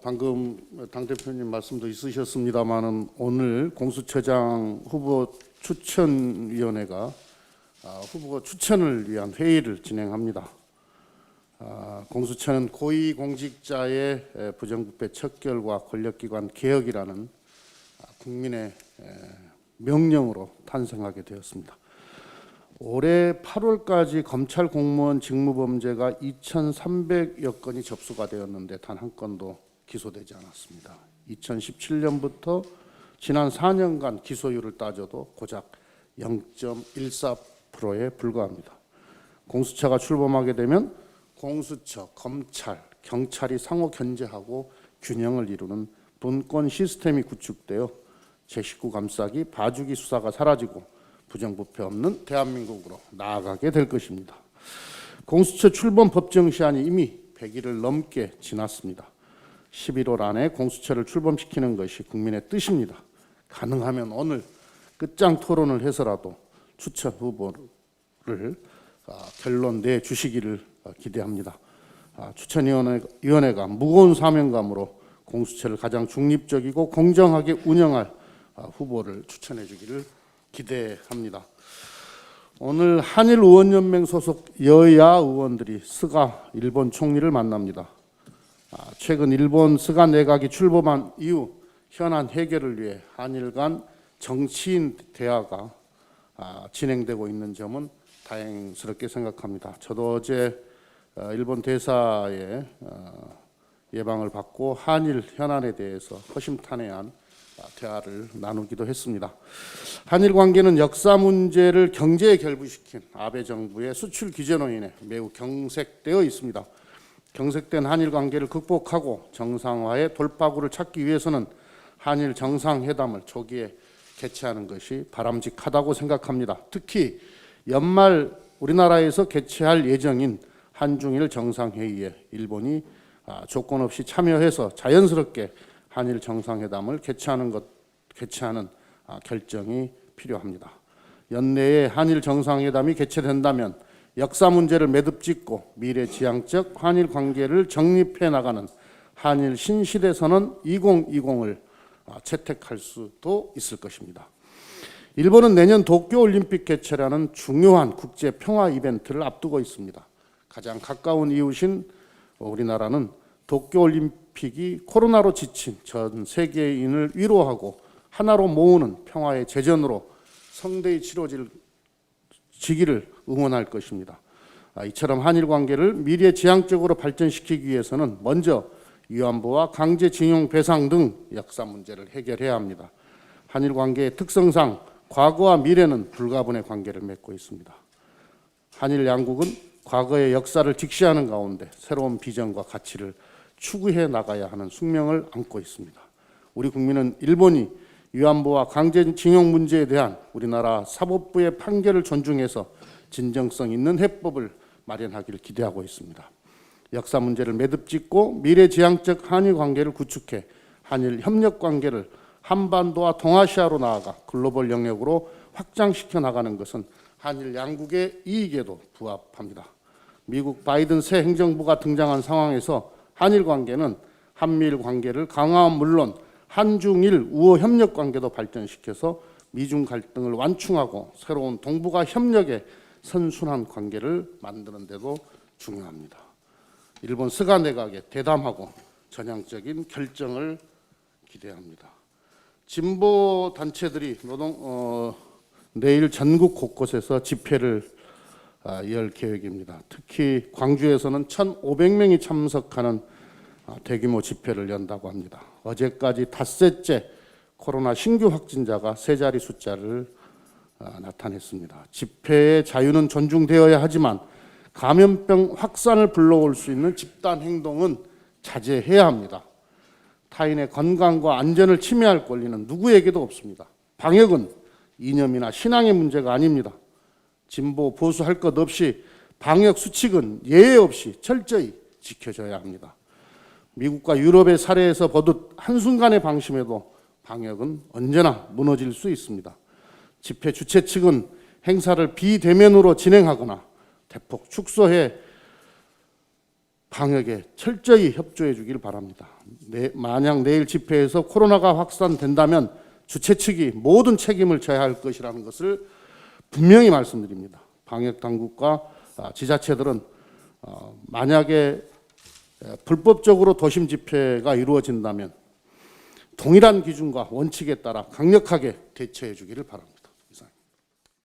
방금 당대표님 말씀도 있으셨습니다마는 오늘 공수처장 후보 추천위원회가 후보 추천을 위한 회의를 진행합니다. 공수처는 고위공직자의 부정부패 척결과 권력기관 개혁이라는 국민의 명령으로 탄생하게 되었습니다. 올해 8월까지 검찰 공무원 직무범죄가 2,300여 건이 접수가 되었는데 단 한 건도 기소되지 않았습니다. 2017년부터 지난 4년간 기소율을 따져도 고작 0.14%에 불과합니다. 공수처가 출범하게 되면 공수처, 검찰, 경찰이 상호 견제하고 균형을 이루는 분권 시스템이 구축되어 제19 감싸기, 봐주기 수사가 사라지고 부정부패 없는 대한민국으로 나아가게 될 것입니다. 공수처 출범 법정 시한이 이미 100일을 넘게 지났습니다. 11월 안에 공수처를 출범시키는 것이 국민의 뜻입니다. 가능하면 오늘 끝장 토론을 해서라도 추천 후보를 결론 내주시기를 기대합니다. 추천위원회가 무거운 사명감으로 공수처를 가장 중립적이고 공정하게 운영할 후보를 추천해 주기를 기대합니다. 오늘 한일의원연맹 소속 여야 의원들이 스가 일본 총리를 만납니다. 최근 일본 스가 내각이 출범한 이후 현안 해결을 위해 한일 간 정치인 대화가 진행되고 있는 점은 다행스럽게 생각합니다. 저도 어제 일본 대사의 예방을 받고 한일 현안에 대해서 허심탄회한 대화를 나누기도 했습니다. 한일 관계는 역사 문제를 경제에 결부시킨 아베 정부의 수출 규제로 인해 매우 경색되어 있습니다. 경색된 한일 관계를 극복하고 정상화의 돌파구를 찾기 위해서는 한일 정상회담을 조기에 개최하는 것이 바람직하다고 생각합니다. 특히 연말 우리나라에서 개최할 예정인 한중일 정상회의에 일본이 조건 없이 참여해서 자연스럽게 한일 정상회담을 개최하는 결정이 필요합니다. 연내에 한일 정상회담이 개최된다면 역사 문제를 매듭짓고 미래지향적 한일 관계를 정립해 나가는 한일 신시대선언 2020을 채택할 수도 있을 것입니다. 일본은 내년 도쿄올림픽 개최라는 중요한 국제 평화 이벤트를 앞두고 있습니다. 가장 가까운 이웃인 우리나라는 도쿄올림픽이 코로나로 지친 전 세계인을 위로하고 하나로 모으는 평화의 제전으로 성대히 치러지기를 응원할 것입니다. 이처럼 한일 관계를 미래지향적으로 발전시키기 위해서는 먼저 위안부와 강제징용 배상 등 역사 문제를 해결해야 합니다. 한일 관계의 특성상 과거와 미래는 불가분의 관계를 맺고 있습니다. 한일 양국은 과거의 역사를 직시하는 가운데 새로운 비전과 가치를 추구해 나가야 하는 숙명을 안고 있습니다. 우리 국민은 일본이 위안부와 강제징용 문제에 대한 우리나라 사법부의 판결을 존중해서 진정성 있는 해법을 마련하기를 기대하고 있습니다. 역사 문제를 매듭짓고 미래지향적 한일 관계를 구축해 한일 협력 관계를 한반도와 동아시아로 나아가 글로벌 영역으로 확장시켜 나가는 것은 한일 양국의 이익에도 부합합니다. 미국 바이든 새 행정부가 등장한 상황에서 한일 관계는 한미일 관계를 강화한 물론 한중일 우호 협력 관계도 발전시켜서 미중 갈등을 완충하고 새로운 동북아 협력의 선순환 관계를 만드는 데도 중요합니다. 일본 스가 내각의 대담하고 전향적인 결정을 기대합니다. 진보 단체들이 내일 전국 곳곳에서 집회를 열 계획입니다. 특히 광주에서는 1,500명이 참석하는 대규모 집회를 연다고 합니다. 어제까지 닷새째 코로나 신규 확진자가 세 자리 숫자를 나타냈습니다. 집회의 자유는 존중되어야 하지만 감염병 확산을 불러올 수 있는 집단 행동은 자제해야 합니다. 타인의 건강과 안전을 침해할 권리는 누구에게도 없습니다. 방역은 이념이나 신앙의 문제가 아닙니다. 진보 보수 할 것 없이 방역 수칙은 예외 없이 철저히 지켜져야 합니다. 미국과 유럽의 사례에서 보듯 한순간의 방심에도 방역은 언제나 무너질 수 있습니다. 집회 주최 측은 행사를 비대면으로 진행하거나 대폭 축소해 방역에 철저히 협조해 주길 바랍니다. 만약 내일 집회에서 코로나가 확산된다면 주최 측이 모든 책임을 져야 할 것이라는 것을 분명히 말씀드립니다. 방역 당국과 지자체들은 만약에 불법적으로 도심 집회가 이루어진다면 동일한 기준과 원칙에 따라 강력하게 대처해 주기를 바랍니다.